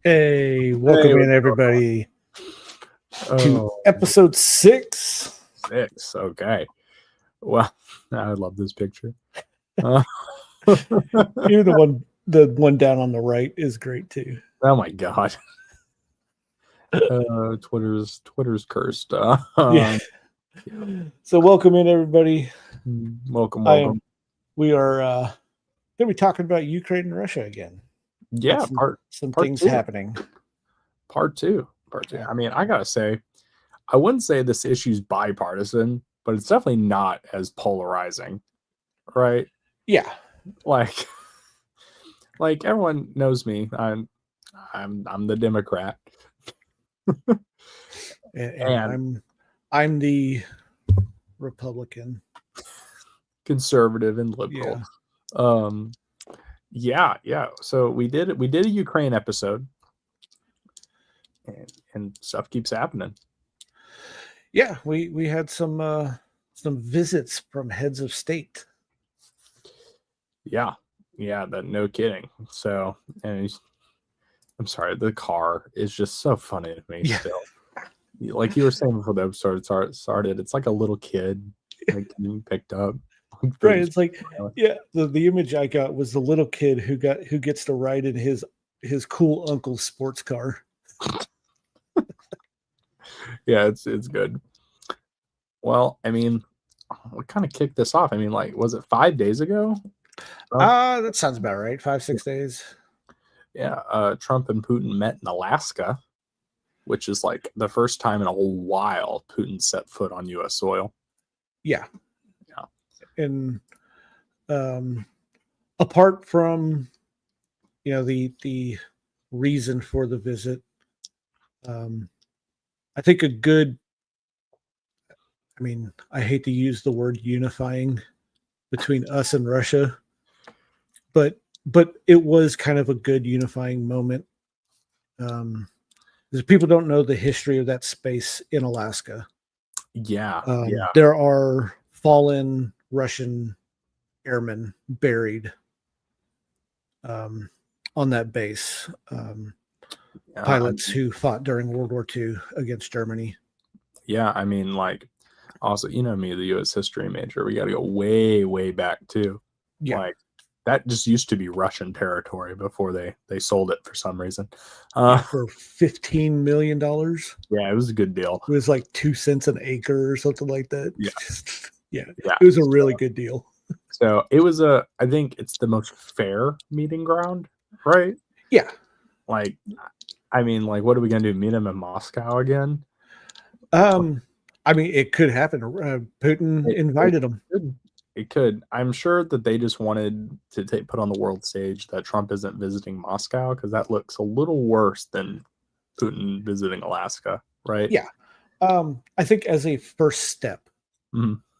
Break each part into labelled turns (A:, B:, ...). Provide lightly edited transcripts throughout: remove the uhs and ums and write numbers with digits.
A: Hey, welcome in everybody to episode 6.
B: 6. Okay. Well, I love this picture. Uh,
A: You're the one down on the right is great too.
B: oh my god. Twitter's cursed.
A: Yeah. So welcome in everybody.
B: Welcome.
A: We are going to be talking about Ukraine and Russia again.
B: Yeah,
A: some
B: part
A: things
B: two.
A: happening.
B: Part two.
A: Yeah.
B: I mean, I gotta say, I wouldn't say this issue's bipartisan, but it's definitely not as polarizing, right?
A: Yeah.
B: Like everyone knows me. I'm the Democrat.
A: and I'm the Republican,
B: conservative and liberal. Yeah. So we did a Ukraine episode, and stuff keeps happening.
A: Yeah, we had some visits from heads of state.
B: Yeah, no kidding. So, and I'm sorry, the car is just so funny to me still. Like you were saying before the episode started, it's like a little kid like being picked up.
A: Right, it's like the image I got was the little kid who gets to ride in his cool uncle's sports car.
B: Yeah, it's good. Well, I mean, we kind of kicked this off. I mean, like, was it 5 days ago?
A: That sounds about right. 5-6 days.
B: Yeah, Trump and Putin met in Alaska, which is like the first time in a while Putin set foot on U.S. soil.
A: Yeah. And apart from the reason for the visit, I think I hate to use the word unifying between us and Russia, but it was kind of a good unifying moment. Because people don't know the history of that space in Alaska. There are fallen Russian airmen buried on that base. Pilots who fought during World War II against Germany.
B: Yeah, I mean, like, also, you know me, the U.S. history major. We got to go way, way back too.
A: Yeah.
B: Like, that just used to be Russian territory before they sold it for some reason.
A: For $15 million.
B: Yeah, it was a good deal.
A: It was like 2 cents an acre or something like that.
B: Yeah.
A: It was a really good deal.
B: So it was I think it's the most fair meeting ground, right?
A: Yeah.
B: Like, I mean, like, what are we gonna do? Meet him in Moscow again?
A: I mean, it could happen. Putin invited him.
B: It could. I'm sure that they just wanted to put on the world stage that Trump isn't visiting Moscow, because that looks a little worse than Putin visiting Alaska, right?
A: Yeah. I think as a first step,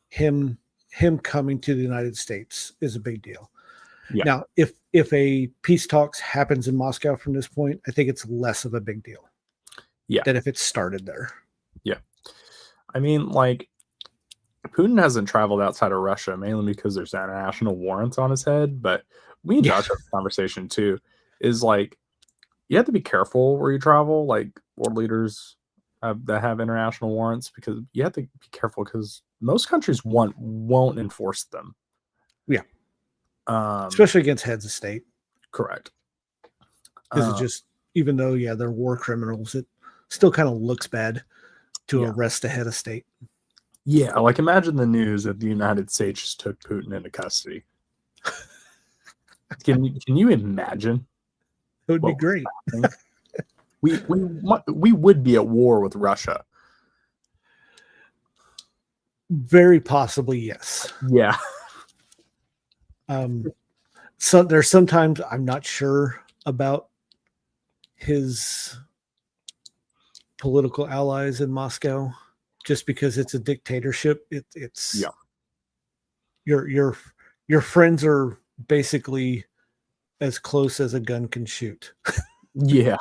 A: him coming to the United States is a big deal.
B: Yeah.
A: Now, if a peace talks happens in Moscow from this point, I think it's less of a big deal.
B: Yeah.
A: Than if it started there.
B: Yeah. I mean, like, Putin hasn't traveled outside of Russia mainly because there's international warrants on his head. But we and Josh have a conversation too. Is like, you have to be careful where you travel. Like, world leaders that have international warrants, because you have to be careful because most countries won't enforce them.
A: Yeah. Especially against heads of state.
B: Correct.
A: Because it just, even though they're war criminals, it still kind of looks bad to arrest a head of state.
B: Yeah, like, imagine the news that the United States just took Putin into custody. Can you imagine?
A: It would be great.
B: We would be at war with Russia.
A: Very possibly, yes.
B: Yeah.
A: So there's sometimes I'm not sure about his political allies in Moscow, just because it's a dictatorship. It's your friends are basically as close as a gun can shoot.
B: Yeah,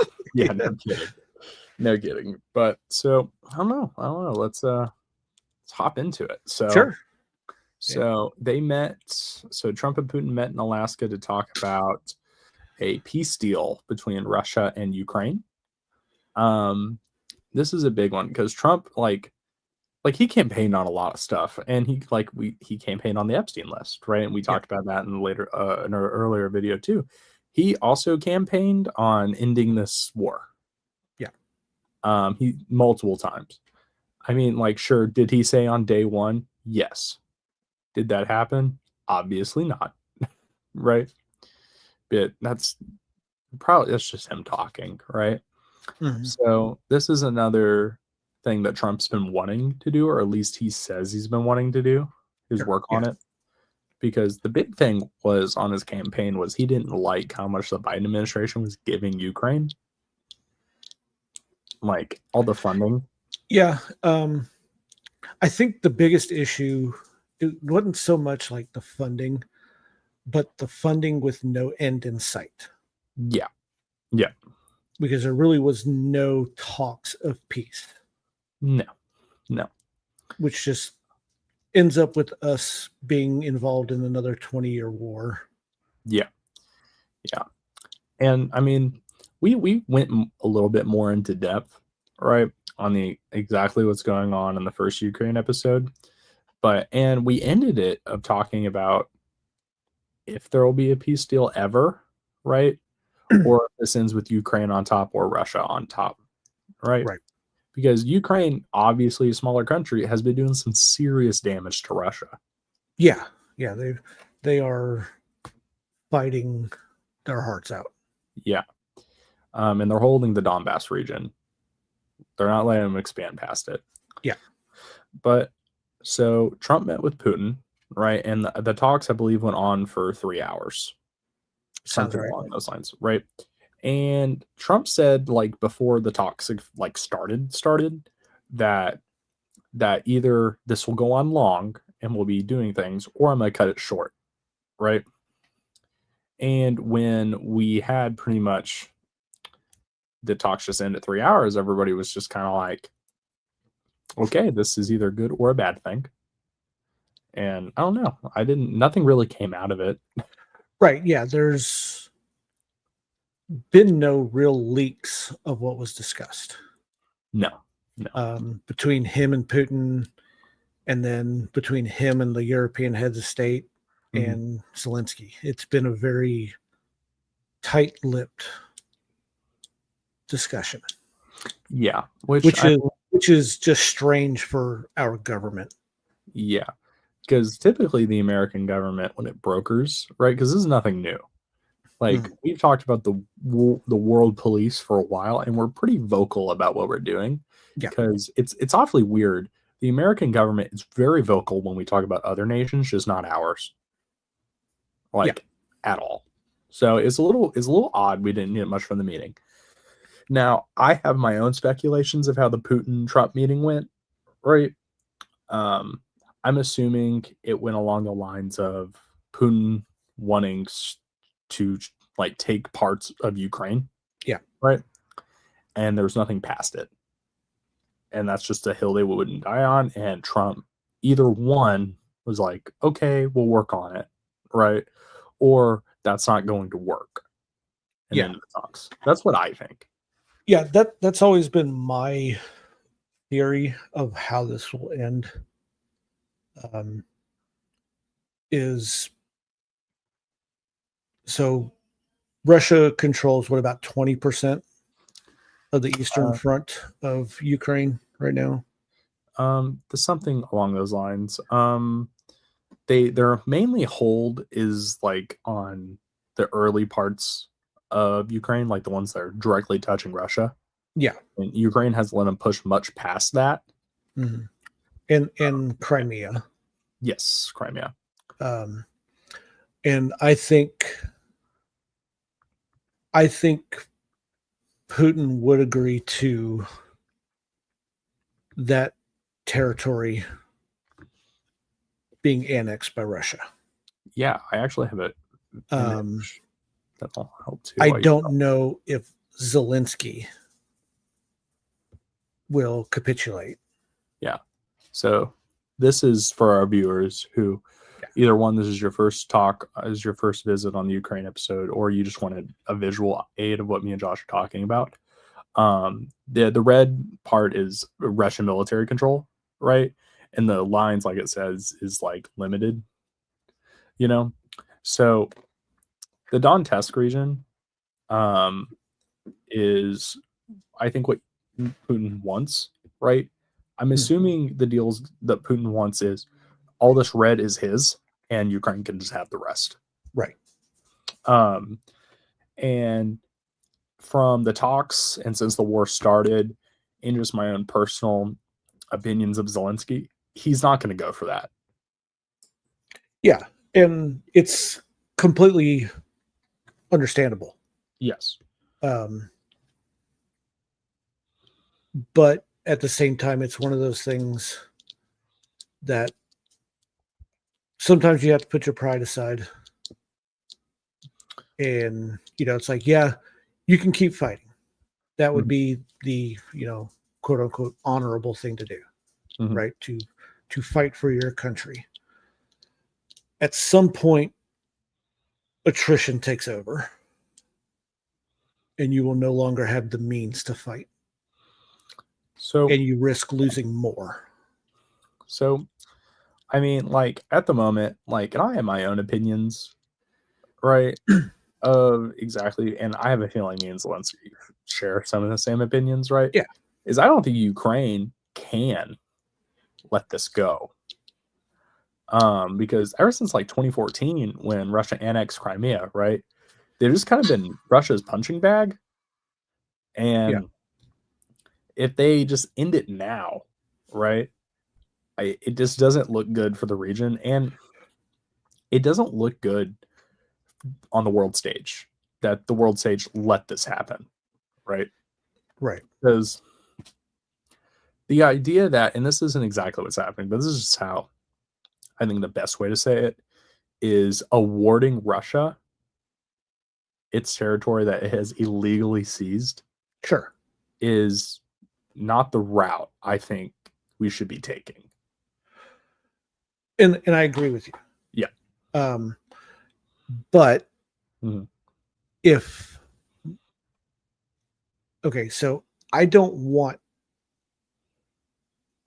B: no kidding. But so I don't know. Let's hop into it. So
A: sure.
B: So they met. So Trump and Putin met in Alaska to talk about a peace deal between Russia and Ukraine. This is a big one because Trump, like he campaigned on a lot of stuff, and he campaigned on the Epstein list, right? And we talked about that in an earlier video too. He also campaigned on ending this war.
A: Yeah.
B: He multiple times. I mean, like, sure, did he say on day one? Yes. Did that happen? Obviously not. Right? But that's just him talking, right?
A: Mm-hmm.
B: So this is another thing that Trump's been wanting to do, or at least he says he's been wanting to do, is work on it. Because the big thing was on his campaign was he didn't like how much the Biden administration was giving Ukraine. Like all the funding.
A: Yeah. I think the biggest issue, it wasn't so much like the funding, but the funding with no end in sight.
B: Yeah. Yeah.
A: Because there really was no talks of peace.
B: No.
A: Which just ends up with us being involved in another 20-year war.
B: Yeah. And I mean, we went a little bit more into depth, right, on the exactly what's going on in the first Ukraine episode. And we ended it of talking about if there will be a peace deal ever, right? Or if this ends with Ukraine on top or Russia on top, right?
A: Right.
B: Because Ukraine, obviously a smaller country, has been doing some serious damage to Russia.
A: Yeah. They are fighting their hearts out.
B: Yeah. And they're holding the Donbass region. They're not letting them expand past it.
A: Yeah.
B: But so Trump met with Putin, right? And the talks, I believe, went on for 3 hours.
A: Sounds
B: Something
A: right.
B: along those lines, right? And Trump said, like, before the talks like started that either this will go on long and we'll be doing things, or I'm gonna cut it short, right? And when we had pretty much the talks just end at 3 hours, everybody was just kind of like, okay, this is either good or a bad thing. And I don't know. Nothing really came out of it.
A: Right. Yeah. There's been no real leaks of what was discussed.
B: No.
A: Between him and Putin, and then between him and the European heads of state and Zelensky. It's been a very tight-lipped discussion.
B: Yeah.
A: Which is just strange for our government.
B: Yeah. Because typically the American government, when it brokers, right? Because this is nothing new. Like we've talked about the world police for a while, and we're pretty vocal about what we're doing.
A: Yeah.
B: Because it's awfully weird. The American government is very vocal when we talk about other nations, just not ours. At all. So it's a little odd we didn't get much from the meeting. Now, I have my own speculations of how the Putin-Trump meeting went, right? I'm assuming it went along the lines of Putin wanting to like take parts of Ukraine.
A: Yeah.
B: Right. And there's nothing past it. And that's just a hill they wouldn't die on. And Trump, either one, was like, okay, we'll work on it. Right. Or that's not going to work. And then the talks. That's what I think.
A: Yeah, that's always been my theory of how this will end. Is so Russia controls what, about 20% of the eastern front of Ukraine right now?
B: There's something along those lines. Their mainly hold is like on the early parts of Ukraine, like the ones that are directly touching Russia.
A: Yeah.
B: And Ukraine has let them push much past that.
A: Mm-hmm. And Crimea.
B: Yes, Crimea.
A: And I think Putin would agree to that territory being annexed by Russia.
B: Yeah, I actually have it. That'll help too.
A: I don't know if Zelensky will capitulate.
B: Yeah. So this is for our viewers who either one, this is your first talk, is your first visit on the Ukraine episode, or you just wanted a visual aid of what me and Josh are talking about. The red part is Russian military control, right? And the lines, like it says, is like limited, you know? So the Donetsk region is, I think, what Putin wants, right? I'm assuming the deals that Putin wants is all this red is his and Ukraine can just have the rest.
A: Right.
B: And from the talks and since the war started, and just my own personal opinions of Zelensky, he's not going to go for that.
A: Yeah. And it's completely understandable.
B: Yes.
A: But at the same time, it's one of those things that sometimes you have to put your pride aside. And, it's like, yeah, you can keep fighting. That would be the, quote unquote, honorable thing to do, right? To fight for your country. At some point, attrition takes over and you will no longer have the means to fight. And you risk losing more.
B: So, I mean, like at the moment, like, and I have my own opinions, right? Of exactly, and I have a feeling me and Zelensky share some of the same opinions, right?
A: Yeah.
B: Is I don't think Ukraine can let this go. Because ever since like 2014, when Russia annexed Crimea, right? They've just kind of been Russia's punching bag. And if they just end it now, right? It just doesn't look good for the region, and it doesn't look good on the world stage that the world stage let this happen, right?
A: Right.
B: Because the idea that, and this isn't exactly what's happening, but this is just how I think the best way to say it is awarding Russia its territory that it has illegally seized.
A: Sure.
B: Is not the route I think we should be taking.
A: And I agree with you.
B: Yeah.
A: But if so I don't want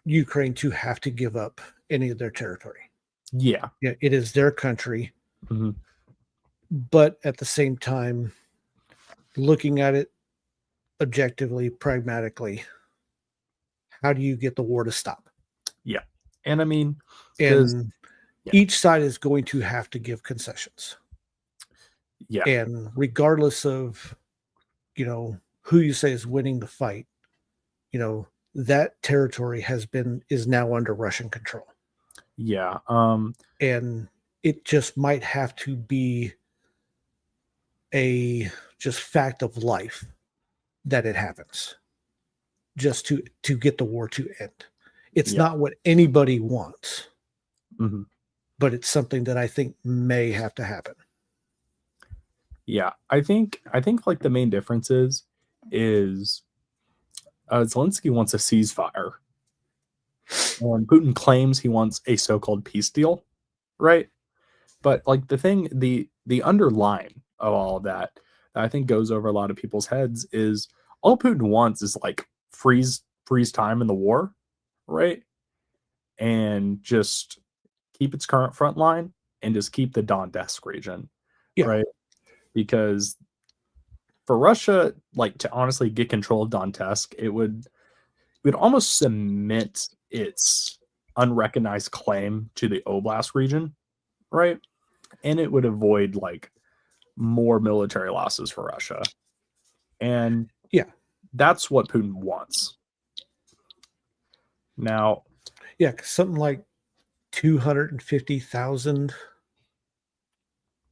A: Ukraine to have to give up any of their territory.
B: Yeah.
A: Yeah, it is their country. But at the same time, looking at it objectively, pragmatically, how do you get the war to stop?
B: Yeah. And I mean,
A: each side is going to have to give concessions.
B: Yeah.
A: And regardless of, who you say is winning the fight, that territory is now under Russian control.
B: Yeah.
A: And it just might have to be a just fact of life that it happens just to get the war to end. It's not what anybody wants, but it's something that I think may have to happen.
B: Yeah, I think like the main difference is Zelensky wants a ceasefire, and Putin claims he wants a so-called peace deal, right? But like the underline of all of that I think goes over a lot of people's heads is all Putin wants is like freeze time in the war, right? And just keep its current front line and just keep the Donetsk region, right? Because for Russia, like to honestly get control of Donetsk, it would almost cement its unrecognized claim to the Oblast region, right? And it would avoid like more military losses for Russia. And that's what Putin wants. Now,
A: something like 250,000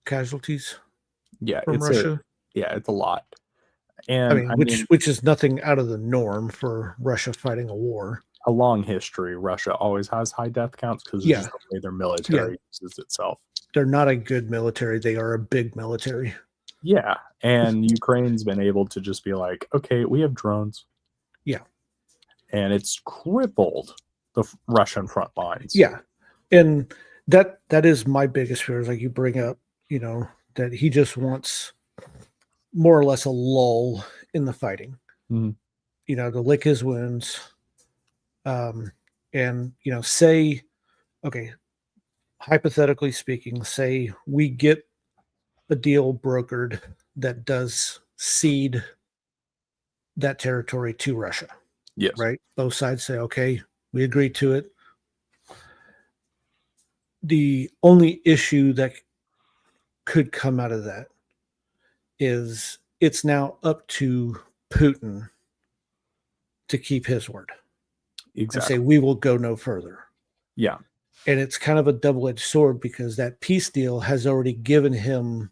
A: casualties. From Russia.
B: It's a lot. And
A: which is nothing out of the norm for Russia fighting a war.
B: A long history. Russia always has high death counts because it's just the way their military uses itself.
A: They're not a good military. They are a big military.
B: Yeah. And Ukraine's been able to just be like, okay, we have drones.
A: Yeah. And
B: it's crippled the Russian front lines.
A: Yeah. And That is my biggest fear, is like you bring up, that he just wants more or less a lull in the fighting,
B: Mhm.
A: To lick his wounds. And, say, okay, hypothetically speaking, say we get a deal brokered that does cede that territory to Russia,
B: Yes.
A: right? Both sides say, okay, we agree to it. The only issue that could come out of that is it's now up to Putin to keep his word and say,
B: Exactly.
A: we will go no further.
B: Yeah.
A: And it's kind of a double-edged sword, because that peace deal has already given him,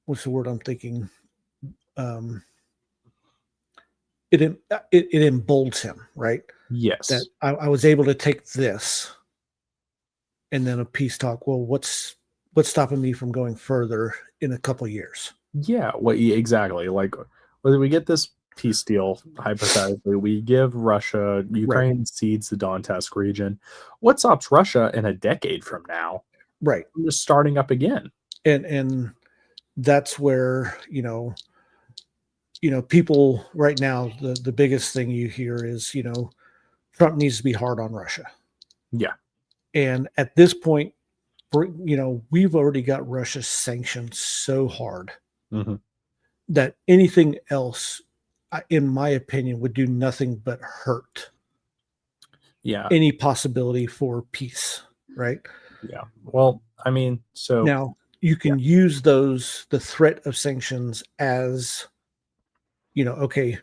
A: what's the word I'm thinking? It emboldens him, right?
B: Yes.
A: That I was able to take this, and then a peace talk. Well, what's stopping me from going further in a couple years?
B: Yeah. Exactly. Like, whether we get this peace deal, hypothetically, we give Ukraine cedes the Donetsk region. What stops Russia in a decade from now?
A: Right.
B: From just starting up again.
A: And that's where, people right now, the biggest thing you hear is, Trump needs to be hard on Russia.
B: Yeah.
A: And at this point, we've already got Russia sanctioned so hard that anything else, in my opinion, would do nothing but hurt any possibility for peace, right?
B: Yeah. Well, I mean, so
A: now you can use the threat of sanctions as, okay,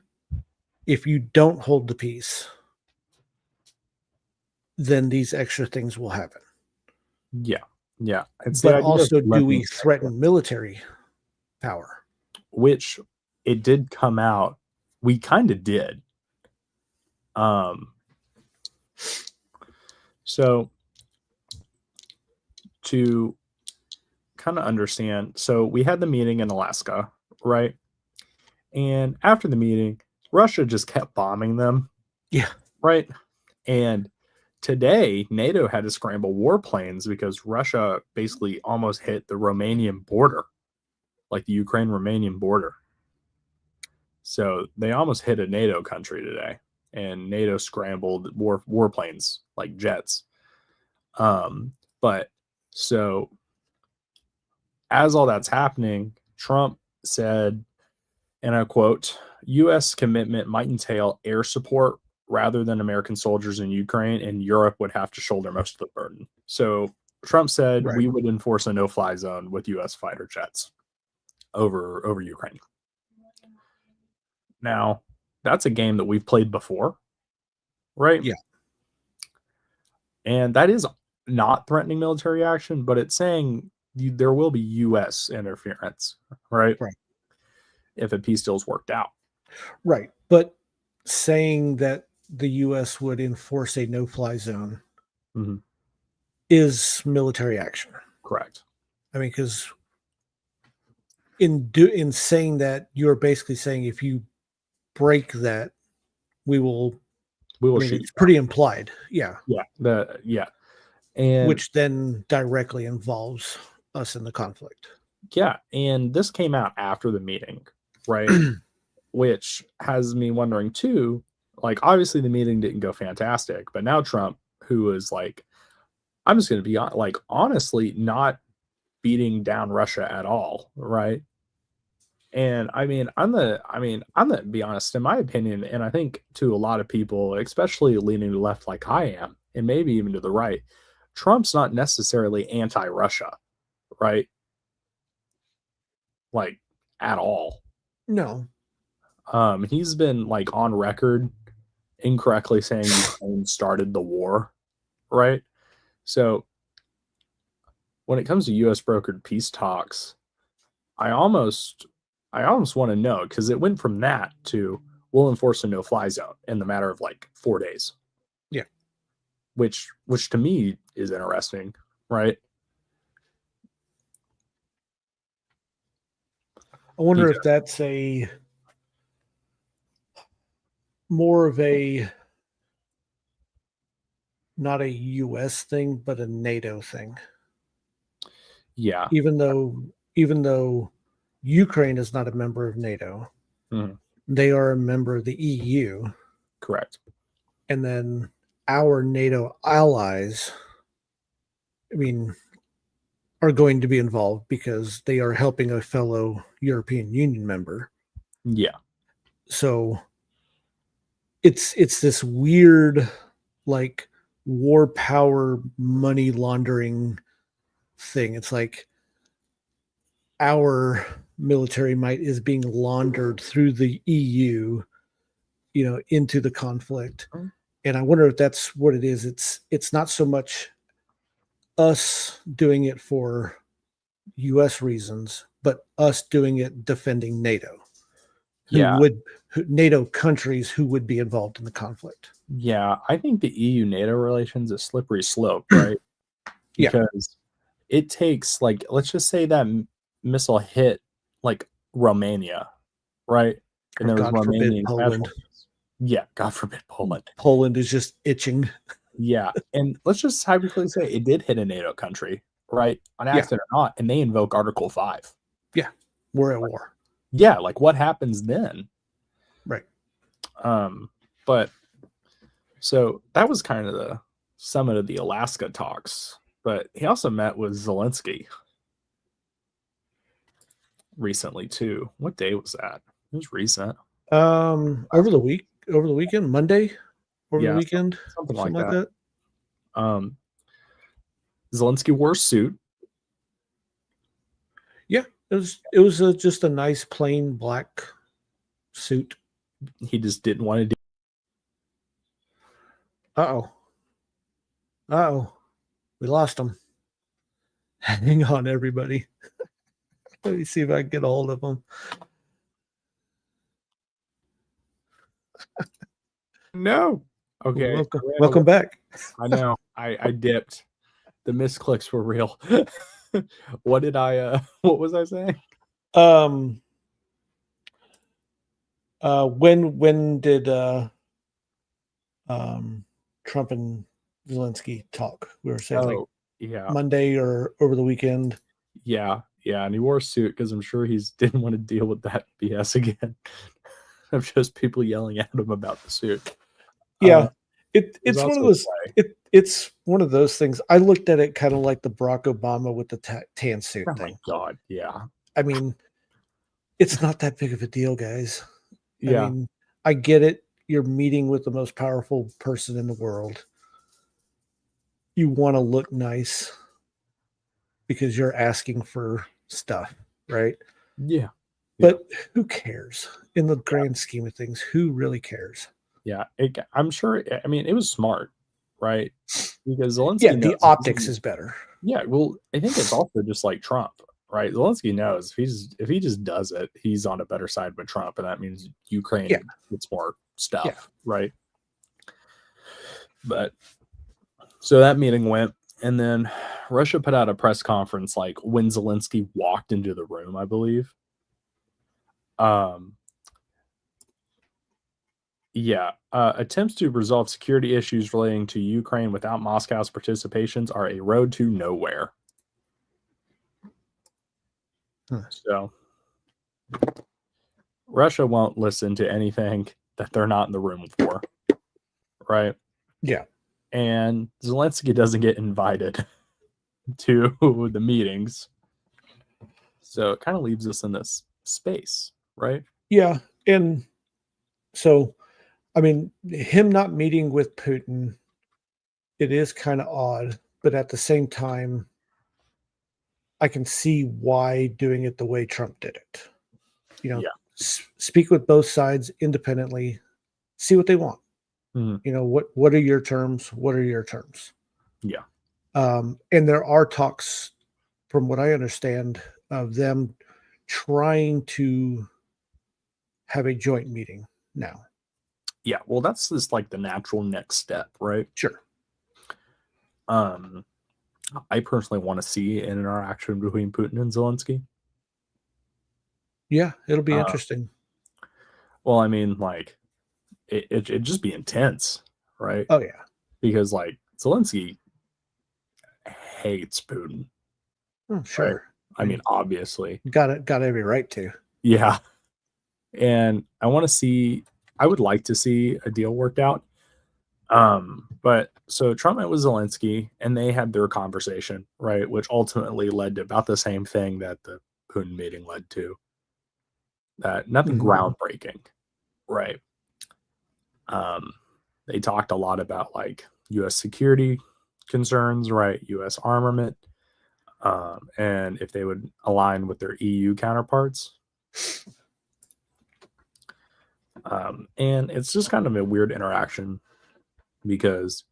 A: if you don't hold the peace, then these extra things will happen.
B: Yeah. Yeah. It's
A: but also, do we threaten military power?
B: Which it did come out. We kind of did. So to kind of understand, so we had the meeting in Alaska, right? And after the meeting, Russia just kept bombing them.
A: Yeah.
B: Right. And today, NATO had to scramble warplanes because Russia basically almost hit the Romanian border, like the Ukraine-Romanian border. So they almost hit a NATO country today, and NATO scrambled warplanes like jets. But so as all that's happening, Trump said, and I quote, U.S. commitment might entail air support rather than American soldiers in Ukraine, and Europe would have to shoulder most of the burden. So Trump said we would enforce a no-fly zone with U.S. fighter jets over Ukraine. Now, that's a game that we've played before, right?
A: Yeah.
B: And that is not threatening military action, but it's saying there will be U.S. interference, right?
A: Right.
B: If a peace deal is worked out.
A: Right. But saying that the U.S. would enforce a no-fly zone is military action.
B: Correct.
A: I mean, because in saying that, you're basically saying if you break that, we will shoot. It's pretty implied. Yeah.
B: Yeah. And
A: which then directly involves us in the conflict.
B: Yeah. And this came out after the meeting, right? Which has me wondering too, like, obviously the meeting didn't go fantastic, but now Trump, who is like, I'm just going to be like, honestly, not beating down Russia at all, right? And I mean, I'm gonna be honest, in my opinion, and I think to a lot of people, especially leaning to the left like I am, and maybe even to the right, Trump's not necessarily anti-Russia, right? Like, at all.
A: No.
B: He's been like on record incorrectly saying Ukraine started the war, right? So when it comes to US brokered peace talks, I almost want to know, because it went from that to we'll enforce a no-fly zone in the matter of like 4 days.
A: Yeah.
B: Which to me is interesting, right?
A: I wonder if that's more of a not a US thing, but a NATO thing.
B: Yeah.
A: Even though Ukraine is not a member of NATO, they are a member of the EU.
B: Correct.
A: And then our NATO allies, are going to be involved because they are helping a fellow European Union member.
B: Yeah.
A: So it's this weird, like, war power money laundering thing. It's like our military might is being laundered through the EU, into the conflict. And I wonder if that's what it is. It's not so much us doing it for US reasons, but us doing it defending NATO. NATO countries who would be involved in the conflict.
B: Yeah, I think the EU-NATO relations is a slippery slope, right? Because it takes, like, let's just say that missile hit like Romania, right? And there was Romanian casualties. Yeah, God forbid Poland.
A: Poland is just itching.
B: Yeah, and let's just hypothetically say it did hit a NATO country, right? On accident or not, and they invoke Article 5.
A: Yeah, we're at war.
B: Yeah, like what happens then?
A: Right.
B: But so that was kind of the summit of the Alaska talks. But he also met with Zelensky recently too. What day was that? It was recent.
A: Over the weekend, Monday, the weekend,
B: something like that. Zelensky wore a suit.
A: Yeah, it was just a nice plain black suit.
B: He just didn't want to do.
A: Uh-oh. We lost him. Hang on, everybody. Let me see if I can get a hold of him.
B: No. Okay.
A: Welcome back.
B: I know. I dipped. The misclicks were real. What was I saying?
A: When did Trump and Zelensky talk? We were saying Monday or over the weekend.
B: Yeah, and he wore a suit because I'm sure he didn't want to deal with that BS again of just people yelling at him about the suit.
A: Yeah, it's one of those. It's one of those things. I looked at it kind of like the Barack Obama with the tan suit thing.
B: Oh my God, yeah.
A: It's not that big of a deal, guys.
B: Yeah,
A: I get it. You're meeting with the most powerful person in the world. You want to look nice because you're asking for stuff, right?
B: Yeah.
A: But who cares in the grand scheme of things? Who really cares?
B: Yeah, I'm sure. It was smart, right? Because Zelensky
A: the optics is better.
B: Yeah, well, I think it's also just like Trump, right? Zelensky knows if he just does it, he's on a better side with Trump, and that means Ukraine gets more stuff, right? But so that meeting went, and then Russia put out a press conference like when Zelensky walked into the room, I believe. Attempts to resolve security issues relating to Ukraine without Moscow's participations are a road to nowhere. So Russia won't listen to anything that they're not in the room for, right?
A: Yeah.
B: And Zelensky doesn't get invited to the meetings. So it kind of leaves us in this space, right?
A: Yeah. And so, him not meeting with Putin, it is kind of odd, but at the same time, I can see why doing it the way Trump did it. Speak with both sides independently, see what they want. What are your terms? What are your terms?
B: Yeah.
A: And there are talks, from what I understand, of them trying to have a joint meeting now.
B: Yeah, well, that's just like the natural next step, right?
A: Sure.
B: I personally want to see an interaction between Putin and Zelensky.
A: Yeah, it'll be interesting.
B: Well, it'd just be intense, right?
A: Oh yeah.
B: Because like Zelensky hates Putin.
A: Oh, sure. Right?
B: I mean, obviously.
A: Got every right to.
B: Yeah. And I would like to see a deal worked out. But so Trump met with Zelensky and they had their conversation, right? Which ultimately led to about the same thing that the Putin meeting led to. That nothing groundbreaking, right? They talked a lot about like U.S. security concerns, right? U.S. armament, and if they would align with their EU counterparts. And it's just kind of a weird interaction because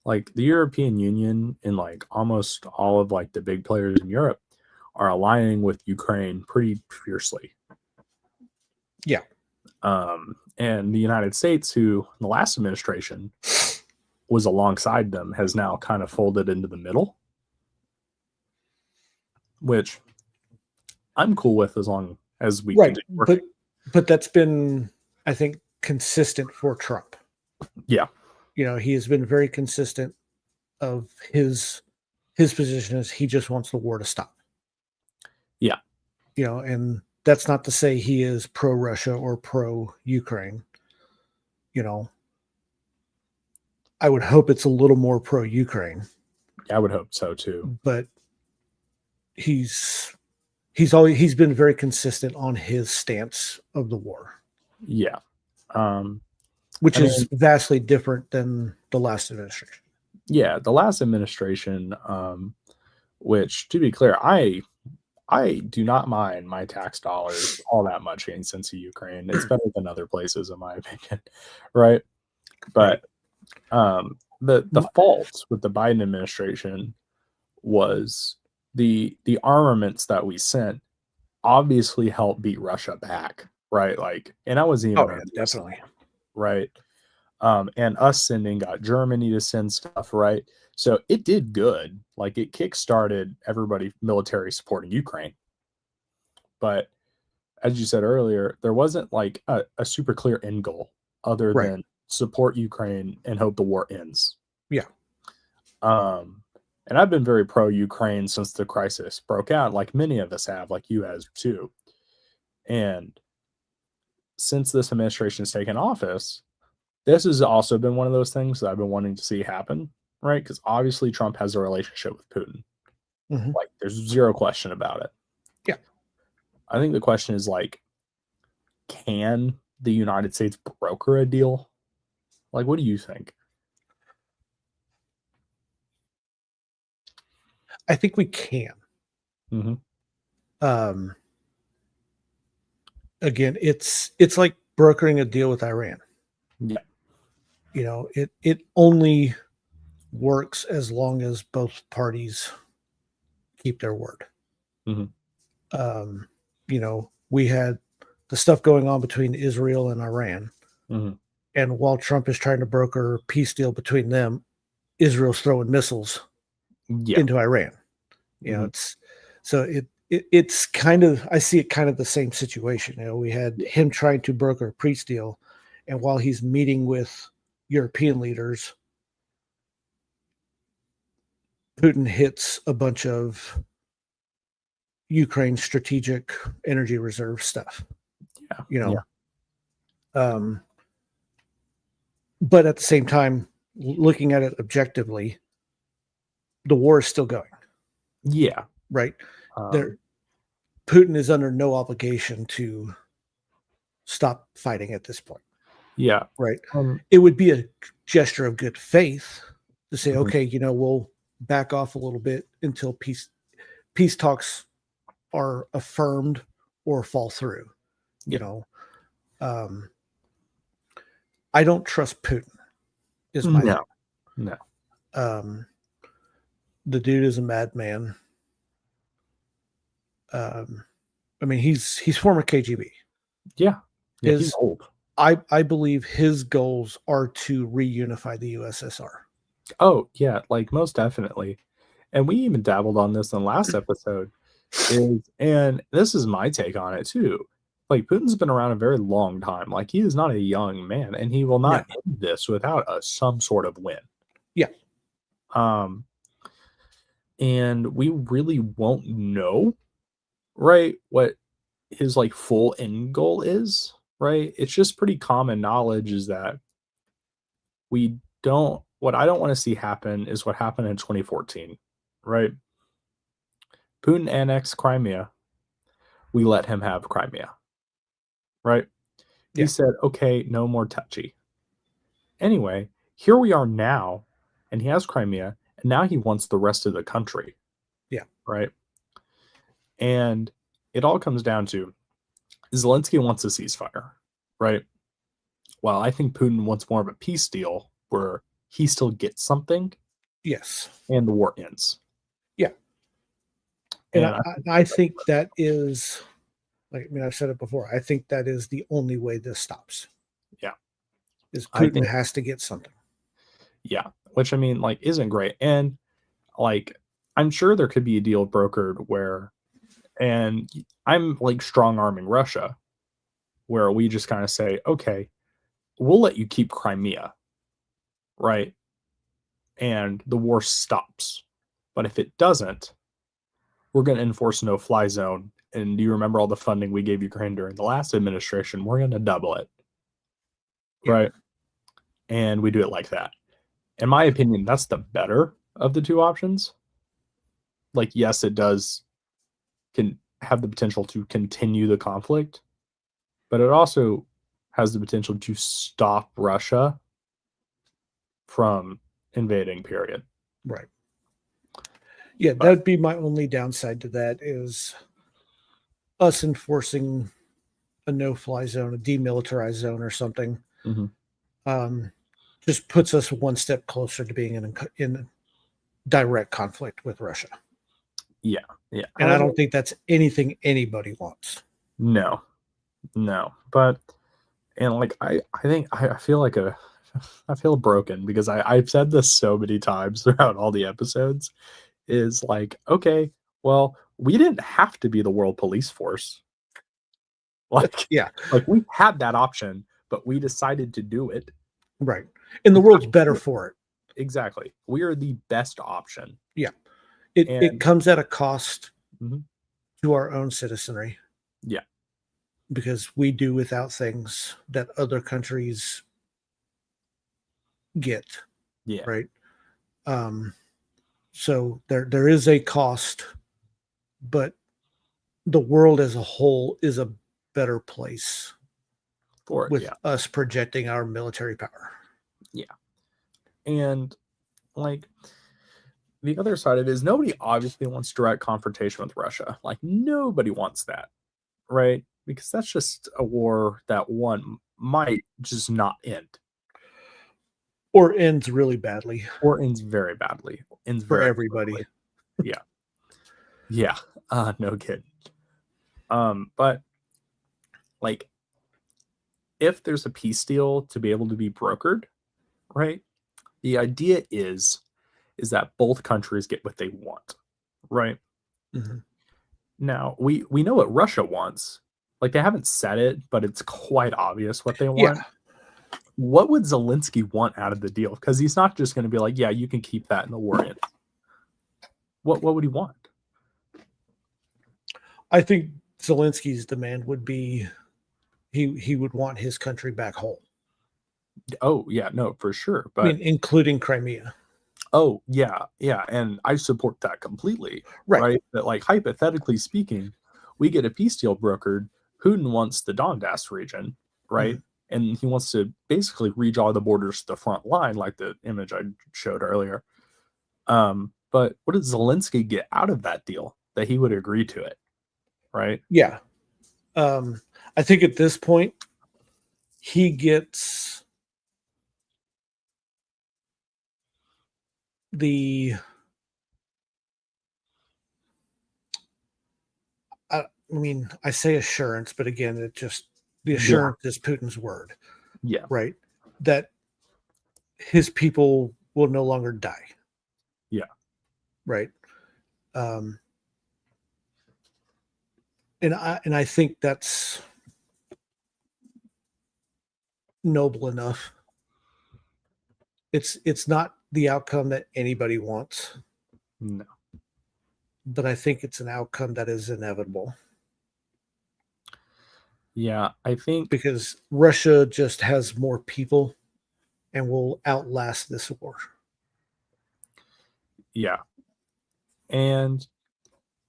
B: like the European Union and like almost all of like the big players in Europe are aligning with Ukraine pretty fiercely.
A: Yeah.
B: And the United States, who in the last administration was alongside them, has now kind of folded into the middle, which I'm cool with as long as we
A: right. But that's been, I think, consistent for Trump.
B: Yeah.
A: You know, he has been very consistent of his position is he just wants the war to stop.
B: Yeah.
A: You know, and that's not to say he is pro-Russia or pro-Ukraine. You know, I would hope it's a little more pro-Ukraine.
B: I would hope so too.
A: But he's been very consistent on his stance of the war.
B: Yeah.
A: Which is vastly different than the last administration.
B: Yeah, the last administration, which to be clear, I do not mind my tax dollars all that much getting sent to Ukraine. It's better than other places, in my opinion, right? But the fault with the Biden administration was the armaments that we sent obviously helped beat Russia back, right? Like, and I was even
A: definitely
B: right. And us sending got Germany to send stuff, right? So it did good. Like it kickstarted everybody military supporting Ukraine. But as you said earlier, there wasn't like a super clear end goal other than support Ukraine and hope the war ends.
A: Yeah.
B: And I've been very pro-Ukraine since the crisis broke out, like many of us have, like you has too. And since this administration has taken office, this has also been one of those things that I've been wanting to see happen, right? Because obviously Trump has a relationship with Putin. Like, there's zero question about it.
A: Yeah.
B: I think the question is, like, can the United States broker a deal? Like, what do you think?
A: I think we can. Again, it's like brokering a deal with Iran.
B: Yeah.
A: You know, it only works as long as both parties keep their word. You know, we had the stuff going on between Israel and Iran. And while Trump is trying to broker a peace deal between them, Israel's throwing missiles into Iran. You know, it's kind of, I see it kind of the same situation. You know, we had him trying to broker a peace deal, and while he's meeting with European leaders, Putin hits a bunch of Ukraine strategic energy reserve stuff.
B: Yeah.
A: You know, but at the same time, looking at it objectively, the war is still going.
B: Yeah.
A: Right. Putin is under no obligation to stop fighting at this point.
B: Yeah.
A: Right. It would be a gesture of good faith to say, okay, you know, we'll back off a little bit until peace talks are affirmed or fall through. You know, I don't trust Putin. Is my
B: no.
A: The dude is a madman. I mean, he's former KGB.
B: Yeah, he's old.
A: I believe his goals are to reunify the USSR.
B: Oh yeah, like most definitely. And we even dabbled on this in the last episode. And this is my take on it too. Like, Putin's been around a very long time. Like, he is not a young man, and he will not end this without some sort of win.
A: Yeah.
B: Um, and we really won't know, right, what his like full end goal is, right? It's just pretty common knowledge is that we don't what I don't want to see happen is what happened in 2014, right? Putin annexed Crimea. We let him have Crimea, right? He
A: Yeah.
B: said, okay, no more touchy. Anyway, here we are now, and he has Crimea, and now he wants the rest of the country.
A: Yeah.
B: Right. And it all comes down to Zelensky wants a ceasefire, right? Well, I think Putin wants more of a peace deal where he still gets something.
A: Yes.
B: And the war ends.
A: Yeah. And I think that is, like, I mean, I've said it before. I think that is the only way this stops.
B: Yeah.
A: Is Putin has to get something.
B: Yeah. Which, I mean, like, isn't great. And, like, I'm sure there could be a deal brokered where, and I'm, like, strong-arming Russia, where we just kind of say, okay, we'll let you keep Crimea, right? And the war stops. But if it doesn't, we're going to enforce a no-fly zone. And do you remember all the funding we gave Ukraine during the last administration? We're going to double it. Yeah. Right? And we do it like that. In my opinion, that's the better of the two options. Like, yes, it can have the potential to continue the conflict, but it also has the potential to stop Russia from invading, period.
A: Right. Yeah, that'd be my only downside to that is us enforcing a no-fly zone, a demilitarized zone or something. Just puts us one step closer to being in direct conflict with Russia.
B: Yeah, yeah.
A: And I don't think that's anything anybody wants.
B: No. But, and like, I think I feel like I feel broken because I've said this so many times throughout all the episodes is like, okay, well, we didn't have to be the world police force. Like,
A: yeah,
B: like we had that option, but we decided to do it.
A: Right. And the world's better for it.
B: Exactly. We are the best option.
A: Yeah. It comes at a cost to our own citizenry.
B: Yeah.
A: Because we do without things that other countries get.
B: Yeah.
A: Right. So there is a cost, but the world as a whole is a better place
B: for it,
A: with us projecting our military power.
B: Yeah. And like the other side of it is nobody obviously wants direct confrontation with Russia. Like nobody wants that, right? Because that's just a war that one might just not end.
A: Or ends really badly.
B: Or ends very badly. Ends
A: for everybody.
B: Badly. Yeah. Yeah. No kidding. But like if there's a peace deal to be able to be brokered, right? The idea is that both countries get what they want, right? Now, we know what Russia wants. Like, they haven't said it, but it's quite obvious what they want. Yeah. What would Zelensky want out of the deal? Because he's not just going to be like, yeah, you can keep that in the war ends. What would he want?
A: I think Zelensky's demand would be he would want his country back whole.
B: Oh, yeah, no, for sure. But
A: I mean, including Crimea.
B: Oh, yeah, yeah, and I support that completely, right? That, like, hypothetically speaking, we get a peace deal brokered. Putin wants the Donbass region, right? And he wants to basically redraw the borders to the front line, like the image I showed earlier. But what does Zelensky get out of that deal that he would agree to it, right?
A: Yeah. I think at this point, he gets I mean, I say assurance, but again, it just the assurance is Putin's word.
B: Yeah.
A: Right. That his people will no longer die.
B: Yeah.
A: Right. And I think that's noble enough. It's not the outcome that anybody wants.
B: No.
A: But I think it's an outcome that is inevitable.
B: Yeah, I think
A: because Russia just has more people and will outlast this war.
B: Yeah. And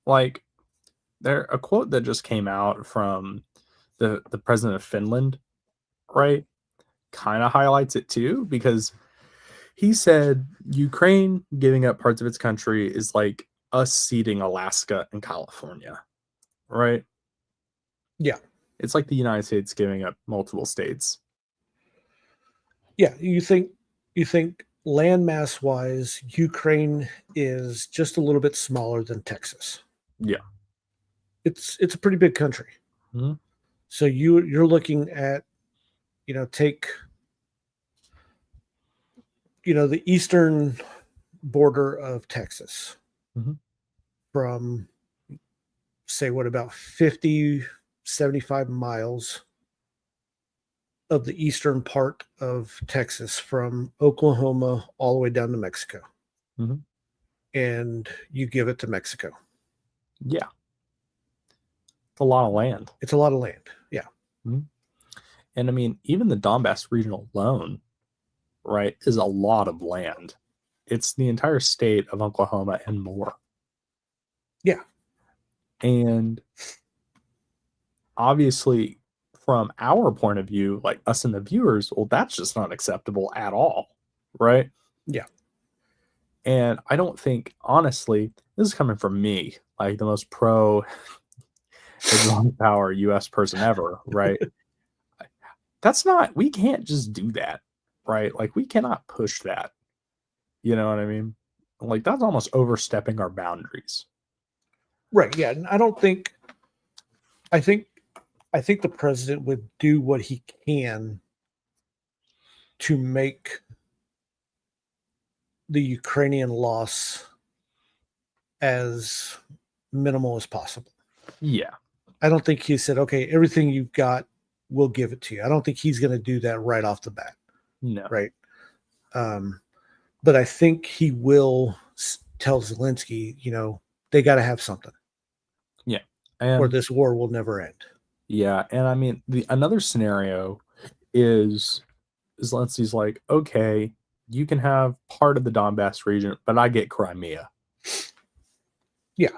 B: like a quote that just came out from the president of Finland, right? Kind of highlights it too, because he said Ukraine giving up parts of its country is like us ceding Alaska and California, right?
A: Yeah.
B: It's like the United States giving up multiple states.
A: Yeah, you think landmass wise, Ukraine is just a little bit smaller than Texas.
B: Yeah.
A: It's a pretty big country.
B: Mm-hmm.
A: So you're looking at, take the eastern border of Texas from, say, what, about 50, 75 miles of the eastern part of Texas, from Oklahoma all the way down to Mexico. And you give it to Mexico.
B: Yeah. It's a lot of land.
A: It's a lot of land. Yeah.
B: And I mean, even the Donbass region alone, right, is a lot of land. It's the entire state of Oklahoma and more.
A: Yeah.
B: And obviously, from our point of view, like us and the viewers, well, that's just not acceptable at all, right?
A: Yeah.
B: And I don't think, honestly, this is coming from me, like the most pro Islamic power U.S. person ever, right? We can't just do that, right? Like, we cannot push that. You know what I mean? Like, that's almost overstepping our boundaries.
A: Right. Yeah. And I think the president would do what he can to make the Ukrainian loss as minimal as possible.
B: Yeah.
A: I don't think he said, okay, everything you've got, we'll give it to you. I don't think he's going to do that right off the bat.
B: No.
A: Right. But I think he will tell Zelensky, they got to have something.
B: Yeah.
A: Or this war will never end.
B: Yeah. And I mean, another scenario is Zelensky's like, okay, you can have part of the Donbass region, but I get Crimea.
A: Yeah.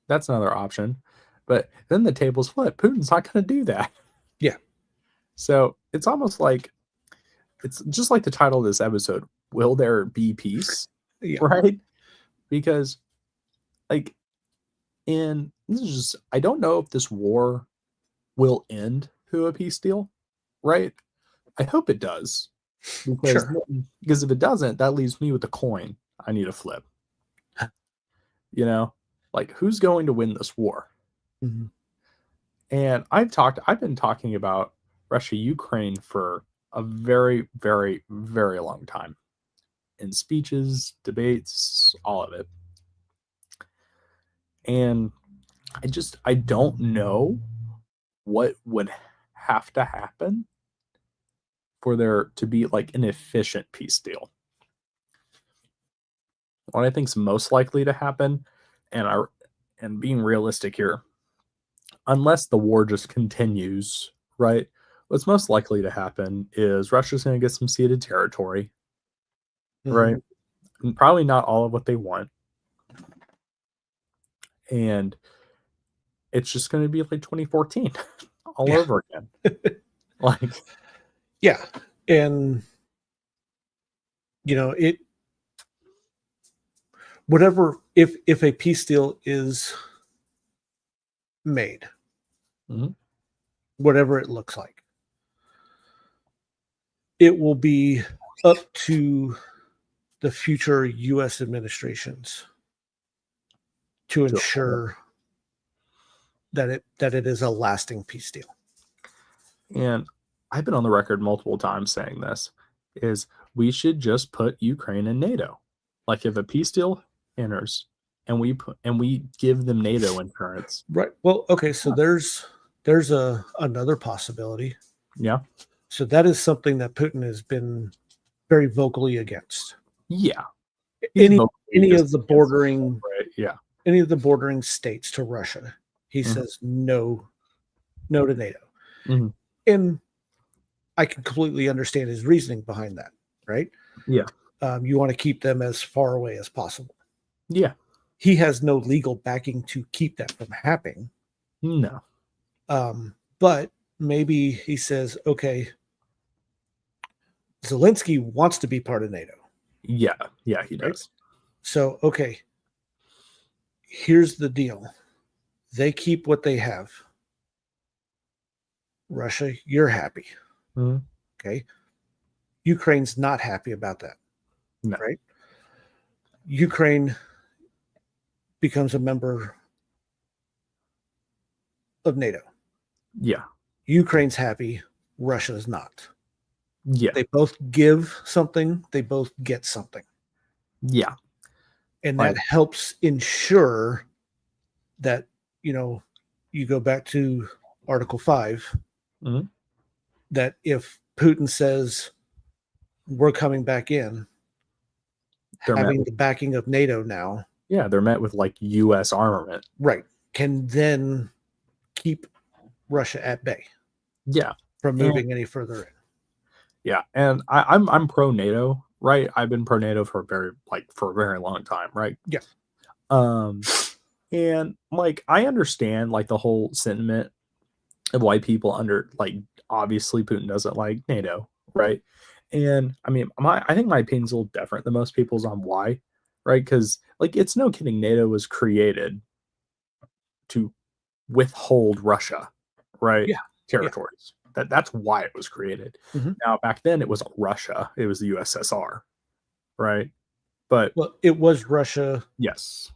B: That's another option. But then the table's flipped. Putin's not going to do that.
A: Yeah.
B: So it's almost like, it's just like the title of this episode, Will There Be Peace?
A: Yeah.
B: Right? Because, like, this is just, I don't know if this war will end through a peace deal, right? I hope it does. Because if it doesn't, that leaves me with the coin I need to flip. Like, who's going to win this war? And I've been talking about Russia, Ukraine for a very, very, very long time, in speeches, debates, all of it. And I don't know what would have to happen for there to be like an efficient peace deal. What I think is most likely to happen, and being realistic here, unless the war just continues, right? What's most likely to happen is Russia's going to get some ceded territory, right? And probably not all of what they want. And it's just going to be like 2014 all over again. Like,
A: yeah. And, whatever, if a peace deal is made, whatever it looks like, it will be up to the future U.S. administrations to ensure that it is a lasting peace deal.
B: And I've been on the record multiple times saying this, is we should just put Ukraine in NATO. Like, if a peace deal enters and we give them NATO insurance.
A: Right. Well, okay, so there's another possibility.
B: Yeah.
A: So that is something that Putin has been very vocally against.
B: Yeah.
A: Any of the bordering,
B: right? Yeah.
A: Any of the bordering states to Russia, he says no to NATO. And I can completely understand his reasoning behind that, right?
B: Yeah.
A: You want to keep them as far away as possible.
B: Yeah.
A: He has no legal backing to keep that from happening.
B: No.
A: But maybe he says, okay, Zelensky wants to be part of NATO.
B: Yeah. Yeah, he does.
A: So, okay, here's the deal. They keep what they have. Russia, you're happy. Okay. Ukraine's not happy about that.
B: No.
A: Right? Ukraine becomes a member of NATO.
B: Yeah.
A: Ukraine's happy. Russia's not.
B: Yeah.
A: They both give something. They both get something.
B: Yeah.
A: And that helps ensure that, you go back to Article 5, that if Putin says we're coming back in, having the backing of NATO now.
B: Yeah, they're met with like U.S. armament.
A: Right. Can then keep Russia at bay.
B: Yeah.
A: From moving any further in.
B: Yeah. And I'm pro NATO, right? I've been pro NATO for a very long time, right?
A: Yeah.
B: And like I understand like the whole sentiment of why people obviously Putin doesn't like NATO, right? And I mean, I think my opinion's a little different than most people's on why, right? Because like it's no kidding, NATO was created to withhold Russia, right?
A: Yeah.
B: Territories. Yeah. That's why it was created. Now back then it wasn't Russia, it was the USSR, right? But
A: it was Russia.
B: Yes.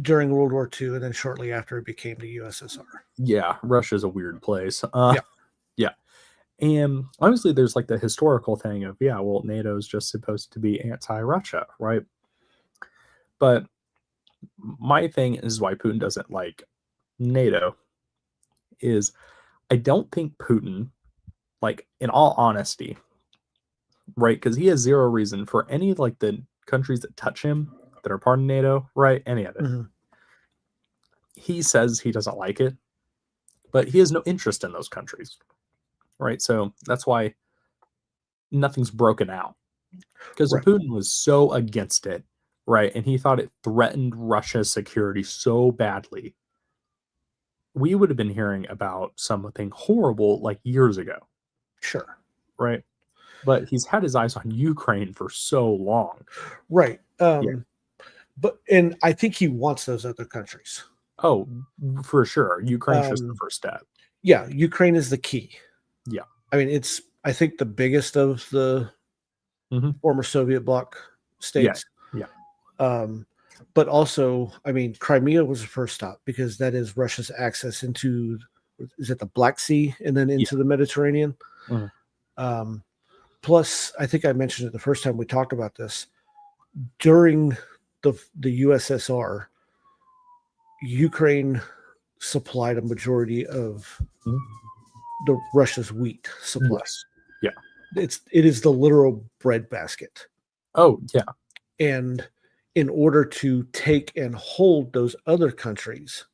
A: During World War II, and then shortly after it became the USSR.
B: Yeah, Russia's a weird place. Yeah. And obviously there's like the historical thing of, NATO's just supposed to be anti-Russia, right? But my thing is why Putin doesn't like NATO is I don't think Putin, like in all honesty, right? Because he has zero reason for any of like the countries that touch him that are part of NATO, right? Any of it. He says he doesn't like it, but he has no interest in those countries. Right. So that's why nothing's broken out. Because Putin was so against it, right? And he thought it threatened Russia's security so badly. We would have been hearing about something horrible like years ago.
A: Sure.
B: Right. But he's had his eyes on Ukraine for so long.
A: Right. And I think he wants those other countries.
B: Oh, for sure. Ukraine's just the first step.
A: Yeah. Ukraine is the key.
B: Yeah.
A: I mean, it's, I think, the biggest of the former Soviet bloc states.
B: Yeah.
A: But also, I mean, Crimea was the first stop because that is Russia's access into, is it the Black Sea and then into the Mediterranean? Plus, I think I mentioned it the first time we talked about this. During the USSR, Ukraine supplied a majority of the Russia's wheat supply.
B: Yeah.
A: It is the literal breadbasket.
B: Oh, yeah.
A: And in order to take and hold those other countries,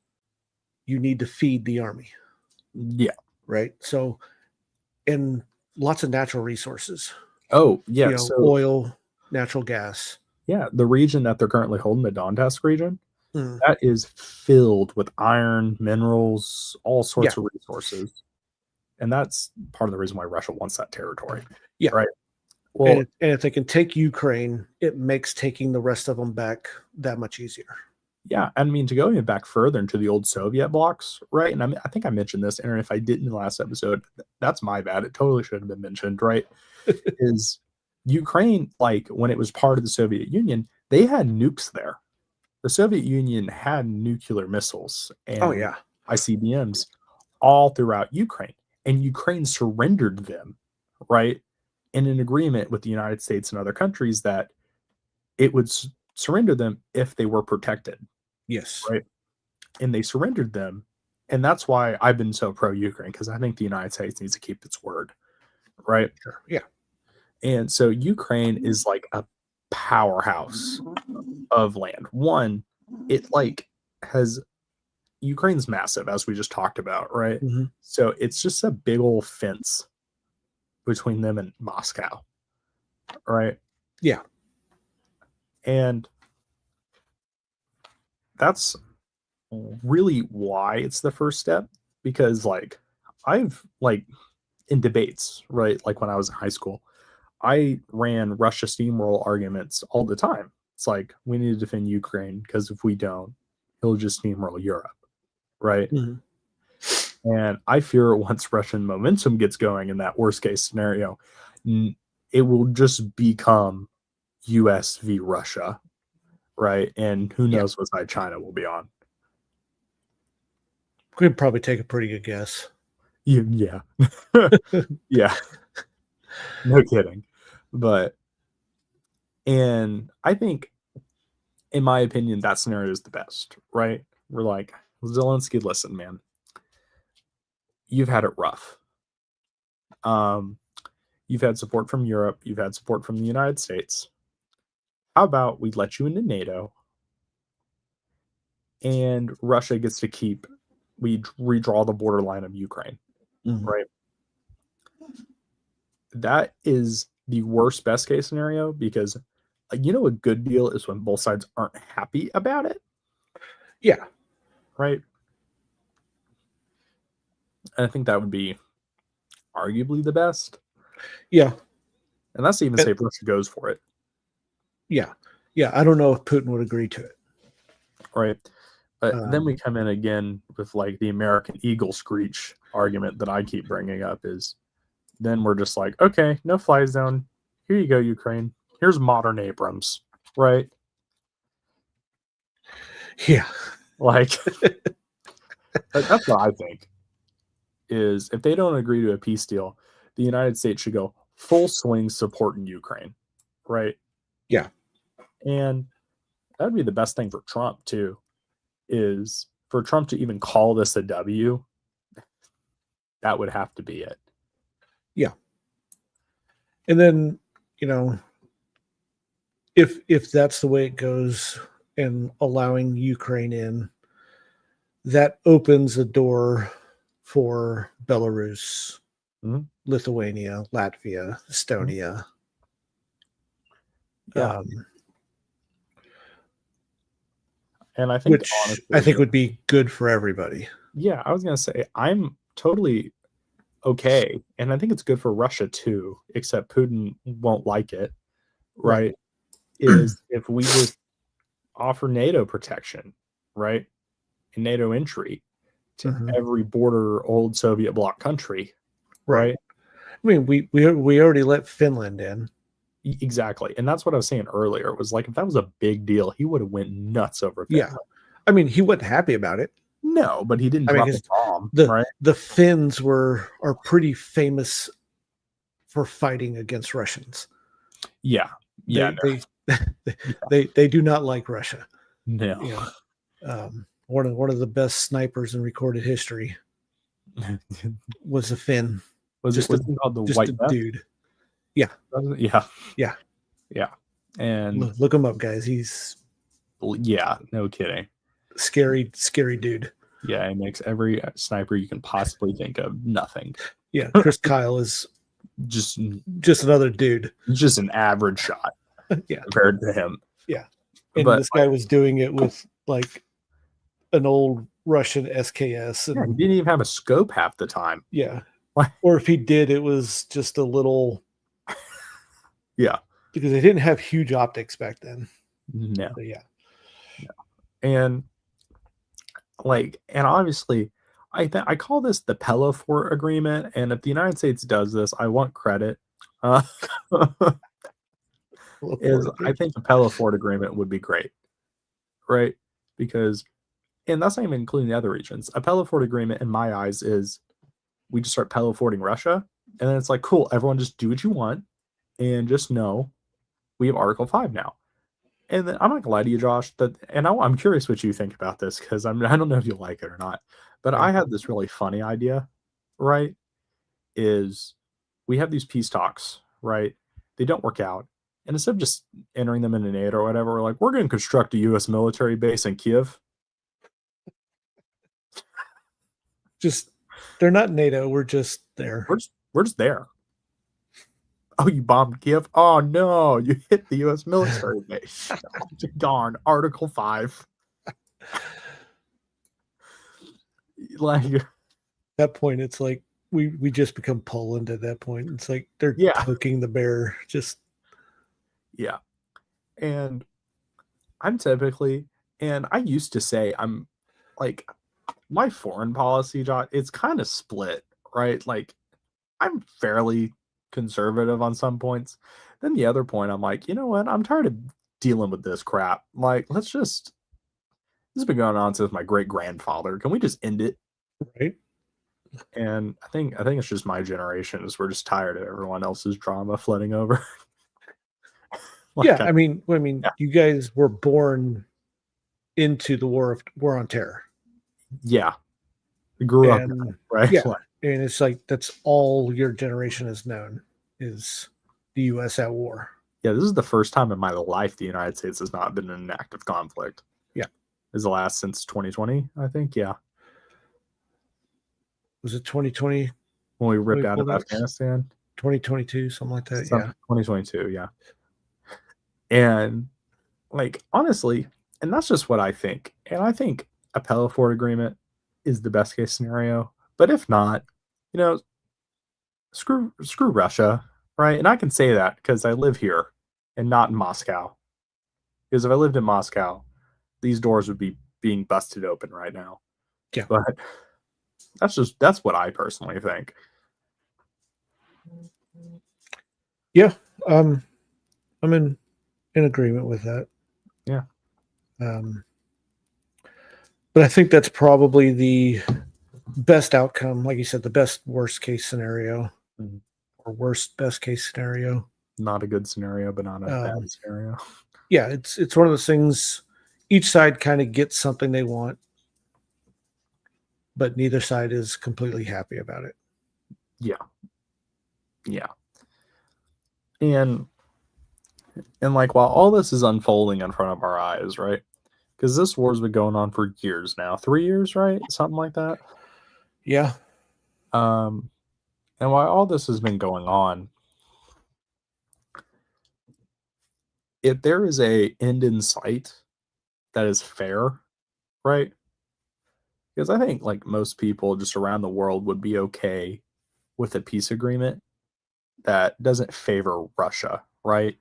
A: you need to feed the army.
B: Yeah.
A: Right. So, and lots of natural resources.
B: Oh, yeah. So,
A: oil, natural gas.
B: Yeah. The region that they're currently holding, the Donbass region, that is filled with iron, minerals, all sorts of resources. And that's part of the reason why Russia wants that territory.
A: Yeah.
B: Right. Well,
A: and if they can take Ukraine, it makes taking the rest of them back that much easier.
B: Yeah. I mean, to go even back further into the old Soviet blocks, right? And I think I mentioned this, Aaron, if I didn't in the last episode, that's my bad. It totally should have been mentioned, right? Is Ukraine, like when it was part of the Soviet Union, they had nukes there. The Soviet Union had nuclear missiles and ICBMs all throughout Ukraine. And Ukraine surrendered them, right? In an agreement with the United States and other countries that it would surrender them if they were protected.
A: Yes.
B: Right. And they surrendered them. And that's why I've been so pro-Ukraine, because I think the United States needs to keep its word. Right.
A: Sure. Yeah.
B: And so Ukraine is like a powerhouse of land. One, it like has Ukraine's massive, as we just talked about, right?
A: Mm-hmm.
B: So it's just a big old fence between them and Moscow, right?
A: Yeah.
B: And that's really why it's the first step, because like I've like in debates, right? Like when I was in high school, I ran Russia steamroll arguments all the time. It's like, we need to defend Ukraine because if we don't, he'll just steamroll Europe, right?
A: Mm-hmm.
B: And I fear once Russian momentum gets going in that worst case scenario, it will just become US v Russia, right? And who knows what side China will be on.
A: We'd probably take a pretty good guess.
B: Yeah. Yeah. No kidding. But, and I think, in my opinion, that scenario is the best, right? We're like, Zelensky, listen, man, you've had it rough. You've had support from Europe. You've had support from the United States. How about we let you into NATO, and Russia gets to keep, we redraw the borderline of Ukraine, right? That is the worst best case scenario, because a good deal is when both sides aren't happy about it.
A: Yeah.
B: Right. And I think that would be arguably the best.
A: Yeah.
B: And that's even say Russia goes for it.
A: Yeah. Yeah. I don't know if Putin would agree to it.
B: Right. But then we come in again with like the American eagle screech argument that I keep bringing up, is then we're just like, okay, no fly zone. Here you go, Ukraine. Here's modern Abrams. Right.
A: Yeah.
B: Like, that's what I think, is if they don't agree to a peace deal, the United States should go full swing supporting Ukraine. Right.
A: Yeah.
B: And that would be the best thing for Trump too, is for Trump to even call this a W. That would have to be it.
A: Yeah. And then, if that's the way it goes, and allowing Ukraine in, that opens a door for Belarus, Lithuania, Latvia, Estonia.
B: Yeah. And I think,
A: which honestly, I think would be good for everybody.
B: Yeah, I was going to say, I'm totally okay. And I think it's good for Russia too, except Putin won't like it, right? Is if we just offer NATO protection, right? And NATO entry to every border old Soviet bloc country, right?
A: I mean, we already let Finland in.
B: Exactly. And that's what I was saying earlier. It was like, if that was a big deal, he would have went nuts over Finland.
A: Yeah. I mean, he wasn't happy about it.
B: No, but he didn't drop a bomb, right?
A: The Finns are pretty famous for fighting against Russians.
B: Yeah. Yeah.
A: They do not like Russia.
B: No.
A: One of the best snipers in recorded history was a Finn.
B: Was it called the White
A: dude? Yeah.
B: Yeah. And
A: look him up, guys. He's
B: no kidding.
A: Scary dude.
B: Yeah, he makes every sniper you can possibly think of nothing.
A: Yeah, Chris Kyle is just another dude.
B: Just an average shot.
A: Yeah,
B: compared to him.
A: Yeah, and this guy was doing it with like an old Russian SKS. And,
B: he didn't even have a scope half the time.
A: Yeah, or if he did, it was just a little.
B: Yeah,
A: because they didn't have huge optics back then.
B: No.
A: So, yeah.
B: And obviously, I call this the Peloport Agreement, and if the United States does this, I want credit. I think the Peloport Agreement would be great, right? Because, and that's not even including the other regions. A Peloport Agreement, in my eyes, is we just start Peloporting Russia, and then it's like, cool, everyone just do what you want, and just know we have Article 5 now. And then I'm not gonna lie to you, Josh, I'm curious what you think about this, because I don't know if you'll like it or not, but I had this really funny idea, right? Is we have these peace talks, right? They don't work out. And instead of just entering them into NATO or whatever, we're like, we're going to construct a U.S. military base in Kiev.
A: Just, they're not NATO. We're just there.
B: We're just there. Oh, you bombed Kiev? Oh, no. You hit the U.S. military base. Darn. Article 5. Like,
A: at that point, it's like we just become Poland at that point. It's like they're poking the bear. Just.
B: Yeah. And I'm typically, and I used to say I'm like, my foreign policy, it's kind of split, right? Like, I'm fairly conservative on some points. Then the other point, I'm like, you know what? I'm tired of dealing with this crap. Like, this has been going on since my great grandfather. Can we just end it?
A: Right.
B: And I think it's just my generation is we're just tired of everyone else's drama flooding over.
A: Like, yeah, I mean, you guys were born into the war on terror.
B: Yeah, we grew up, right?
A: Yeah, and it's like that's all your generation has known is the U.S. at war.
B: Yeah, this is the first time in my life the United States has not been in an active conflict.
A: Yeah,
B: is the last since 2020, I think. Yeah,
A: was it 2020
B: when we ripped out of Afghanistan?
A: 2022, something like that.
B: 2022. Yeah. And like, honestly, and that's just what I think. And I think a Pella Ford agreement is the best case scenario. But if not, screw Russia, right? And I can say that because I live here and not in Moscow. Because if I lived in Moscow, these doors would be being busted open right now.
A: Yeah.
B: But that's what I personally think.
A: Yeah. I'm in agreement with that.
B: Yeah.
A: But I think that's probably the best outcome. Like you said, the worst case scenario, or worst best case scenario.
B: Not a good scenario, but not a bad scenario.
A: Yeah, it's one of those things. Each side kind of gets something they want, but neither side is completely happy about it.
B: Yeah. Yeah. And like, while all this is unfolding in front of our eyes, right? Because this war's been going on for years now. 3 years, right? Something like that.
A: Yeah.
B: And while all this has been going on, if there is a end in sight that is fair, right? Because I think like most people just around the world would be okay with a peace agreement that doesn't favor Russia, right?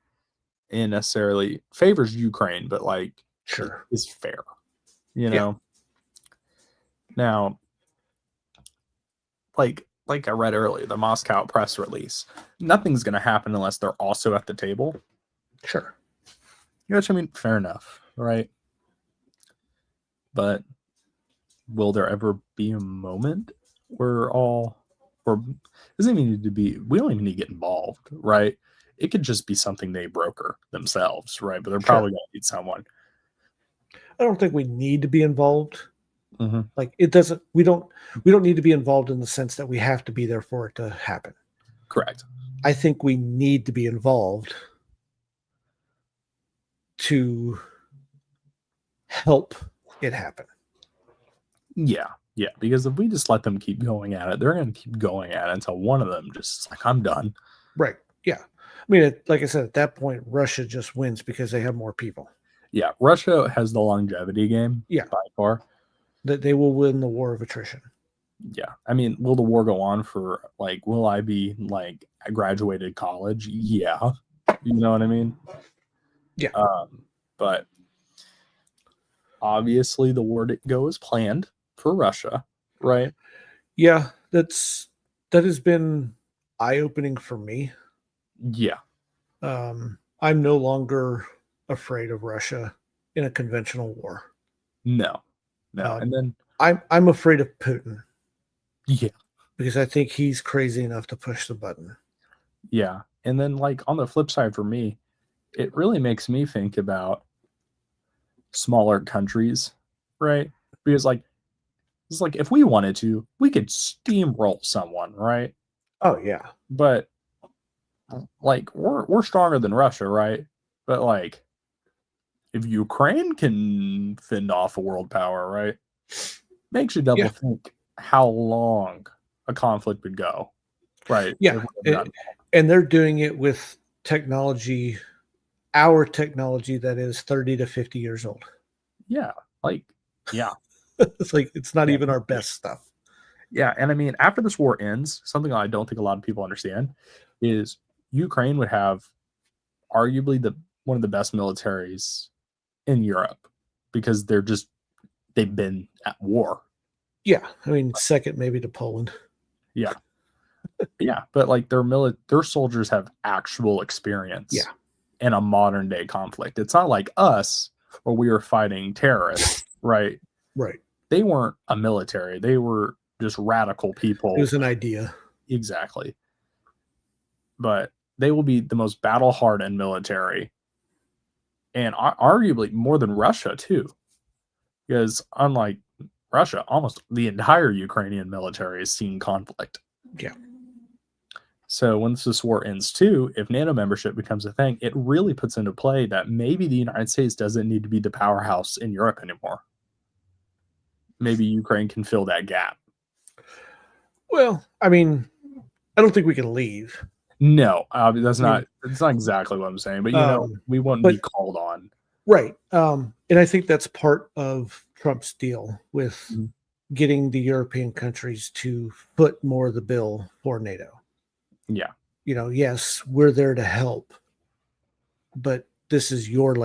B: And necessarily favors Ukraine, but like
A: sure
B: is fair, know. Now, like I read earlier, the Moscow press release, nothing's going to happen unless they're also at the table.
A: Sure.
B: Which, I mean, fair enough, right? But will there ever be a moment where doesn't even need to be, we don't even need to get involved, right? It could just be something they broker themselves, right? But they're probably going to need someone.
A: I don't think we need to be involved. Mm-hmm. Like it doesn't. We don't need to be involved in the sense that we have to be there for it to happen.
B: Correct.
A: I think we need to be involved to help it happen.
B: Yeah. Yeah. Because if we just let them keep going at it, they're going to keep going at it until one of them just like, I'm done.
A: Right. Yeah. I mean, like I said, at that point, Russia just wins because they have more people.
B: Yeah. Russia has the longevity game.
A: Yeah.
B: By far.
A: That they will win the war of attrition.
B: Yeah. I mean, will the war go on for like, will I be like, I graduated college? Yeah. You know what I mean?
A: Yeah.
B: But obviously the war didn't go as planned for Russia, right?
A: Yeah. That has been eye-opening for me.
B: Yeah.
A: I'm no longer afraid of Russia in a conventional war.
B: No. And then
A: I'm afraid of Putin.
B: Yeah.
A: Because I think he's crazy enough to push the button.
B: Yeah. And then like on the flip side for me, it really makes me think about smaller countries, right? Because like it's like if we wanted to, we could steamroll someone, right?
A: Oh yeah.
B: But like we're stronger than Russia, right? But like, if Ukraine can fend off a world power, right, makes you double think how long a conflict would go, right?
A: Yeah, and they're doing it with technology, our technology that is 30 to 50 years old.
B: Yeah, like, yeah.
A: It's like it's not even our best stuff.
B: Yeah, and I mean, after this war ends, something I don't think a lot of people understand is Ukraine would have arguably one of the best militaries in Europe because they've been at war.
A: Yeah, I mean, second maybe to Poland.
B: Yeah, yeah, but like their soldiers have actual experience.
A: Yeah.
B: In a modern day conflict, it's not like us where we were fighting terrorists, right?
A: Right.
B: They weren't a military; they were just radical people.
A: It was an idea.
B: Exactly. But they will be the most battle hardened military, and arguably more than Russia too, because unlike Russia, almost the entire Ukrainian military has seen conflict.
A: Yeah.
B: So once this war ends too, if NATO membership becomes a thing, it really puts into play that maybe the United States doesn't need to be the powerhouse in Europe anymore. Maybe Ukraine can fill that gap.
A: Well, I mean, I don't think we can leave.
B: No, that's not exactly what I'm saying, but we won't be called on.
A: Right. And I think that's part of Trump's deal with getting the European countries to foot more of the bill for NATO.
B: Yeah.
A: Yes, we're there to help, but this is your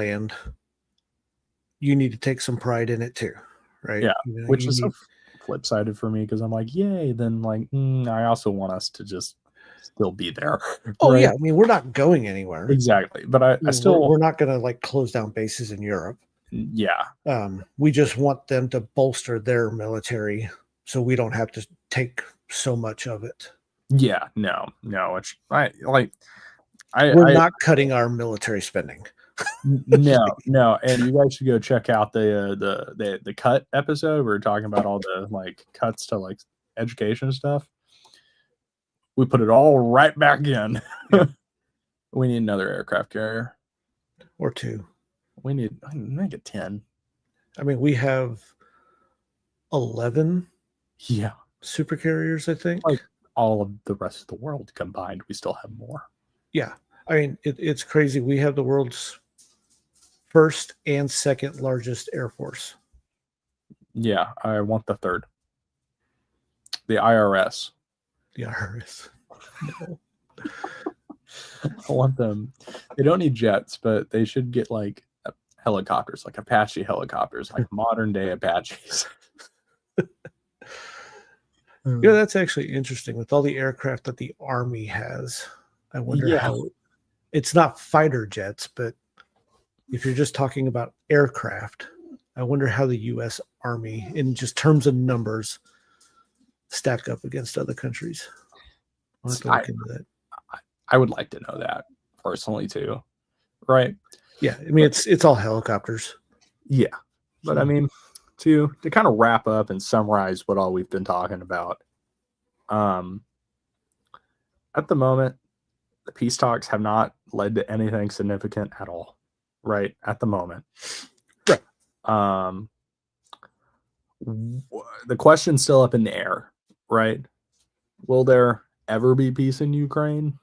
A: you need to take some pride in it too, right?
B: Yeah, which is so flip-sided for me because I'm like, yay, then like I also want us to just still be there.
A: Oh right? Yeah, I mean we're not going anywhere.
B: Exactly, but I still
A: we're not going to like close down bases in Europe.
B: Yeah.
A: We just want them to bolster their military so we don't have to take so much of it.
B: Yeah, no, we're
A: not cutting our military spending.
B: no, and you guys should go check out the cut episode. We're talking about all the like cuts to like education stuff. We put it all right back in. We need another aircraft carrier
A: or two.
B: We need make it 10.
A: I mean, we have 11.
B: Yeah,
A: super carriers. I think
B: like all of the rest of the world combined, we still have more.
A: Yeah, I mean it's crazy. We have the world's first and second largest air force.
B: Yeah, I want the third. The IRS.
A: The IRS. No.
B: I want them. They don't need jets, but they should get like helicopters, like Apache helicopters, like modern day Apaches.
A: That's actually interesting with all the aircraft that the Army has. I wonder how it's not fighter jets, but if you're just talking about aircraft, I wonder how the U.S. Army, in just terms of numbers, stack up against other countries. I'll have to look into that.
B: I would like to know that personally too, right?
A: Yeah, I mean it's all helicopters.
B: Yeah, but I mean to kind of wrap up and summarize what all we've been talking about. At the moment, the peace talks have not led to anything significant at all, right? At the moment,
A: right?
B: The question's still up in the air, right? Will there ever be peace in Ukraine?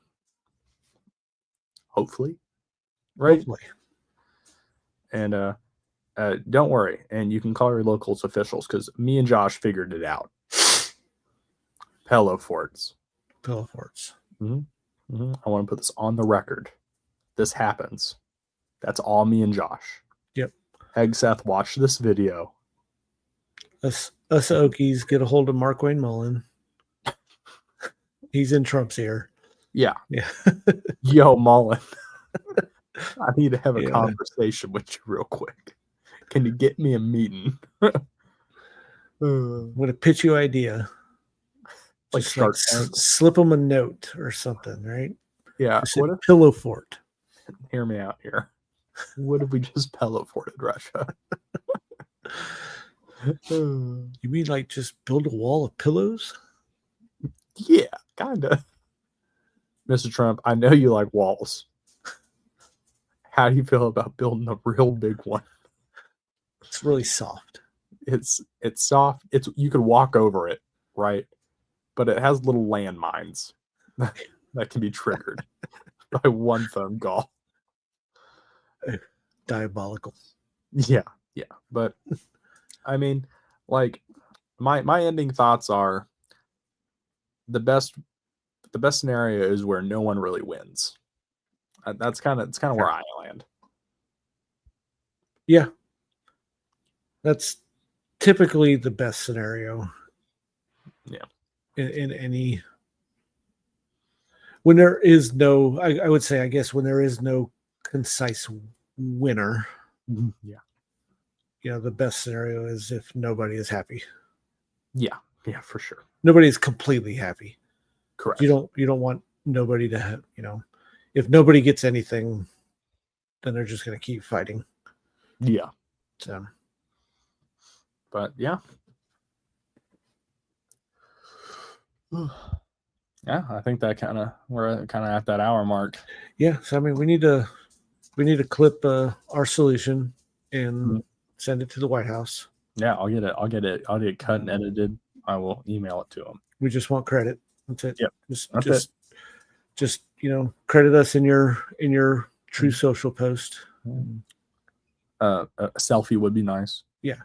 B: Hopefully, right?
A: Hopefully.
B: And don't worry, and you can call your locals officials because me and Josh figured it out. Pillow forts.
A: Pillow forts.
B: Mm-hmm. Mm-hmm. I want to put this on the record. This happens. That's all me and Josh.
A: Yep.
B: Hegseth, watch this video.
A: Us Okies get a hold of Mark Wayne Mullen. He's in Trump's ear.
B: Yeah.
A: Yeah.
B: Yo, Mullen. I need to have a conversation with you real quick. Can you get me a meeting?
A: I'm going to pitch you an idea.
B: Like
A: slip them a note or something, right?
B: Yeah.
A: What a pillow fort.
B: Hear me out here. What if we just pillow forted Russia?
A: You mean like just build a wall of pillows?
B: Yeah, kind of. Mr. Trump, I know you like walls. How do you feel about building a real big one?
A: It's really soft.
B: It's soft. You could walk over it, right? But it has little landmines that can be triggered by one phone call.
A: Diabolical.
B: Yeah. But I mean, like my ending thoughts are the best scenario is where no one really wins. That's kind of where I land.
A: Yeah. That's typically the best scenario.
B: Yeah.
A: In any, when there is no, I would say, I guess, when there is no concise winner.
B: Yeah.
A: The best scenario is if nobody is happy.
B: Yeah, for sure.
A: Nobody is completely happy.
B: Correct.
A: You don't want nobody to have, if nobody gets anything, then they're just going to keep fighting.
B: Yeah.
A: So.
B: But yeah. Yeah, I think that we're kind of at that hour mark.
A: Yeah, so I mean, we need to clip our solution and send it to the White House.
B: Yeah, I'll get it cut and edited. I will email it to them.
A: We just want credit. That's it.
B: Yep.
A: Just credit us in your True Social post.
B: A selfie would be nice.
A: Yeah.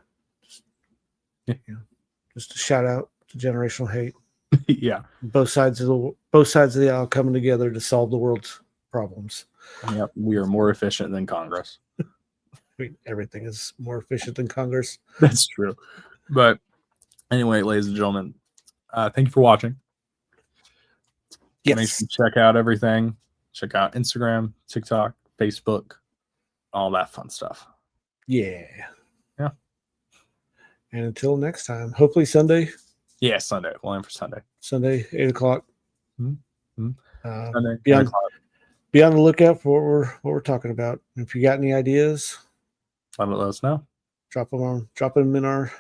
A: Just a shout out to generational hate.
B: Yeah.
A: Both sides of the aisle coming together to solve the world's problems.
B: Yep. We are more efficient than Congress.
A: I mean, everything is more efficient than Congress.
B: That's true. But anyway, ladies and gentlemen, thank you for watching.
A: Yes.
B: Make sure you check out everything. Check out Instagram, TikTok, Facebook, all that fun stuff.
A: Yeah.
B: Yeah.
A: And until next time, hopefully Sunday.
B: Yeah, Sunday. We'll aim for Sunday.
A: Sunday, 8:00.
B: Mm-hmm.
A: Sunday, be on the lookout for what we're talking about. If you got any ideas,
B: let us know.
A: Drop them in our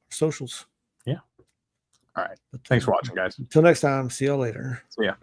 A: socials.
B: Yeah. All right. Thanks for watching, guys.
A: Until next time. See y'all later.
B: See ya.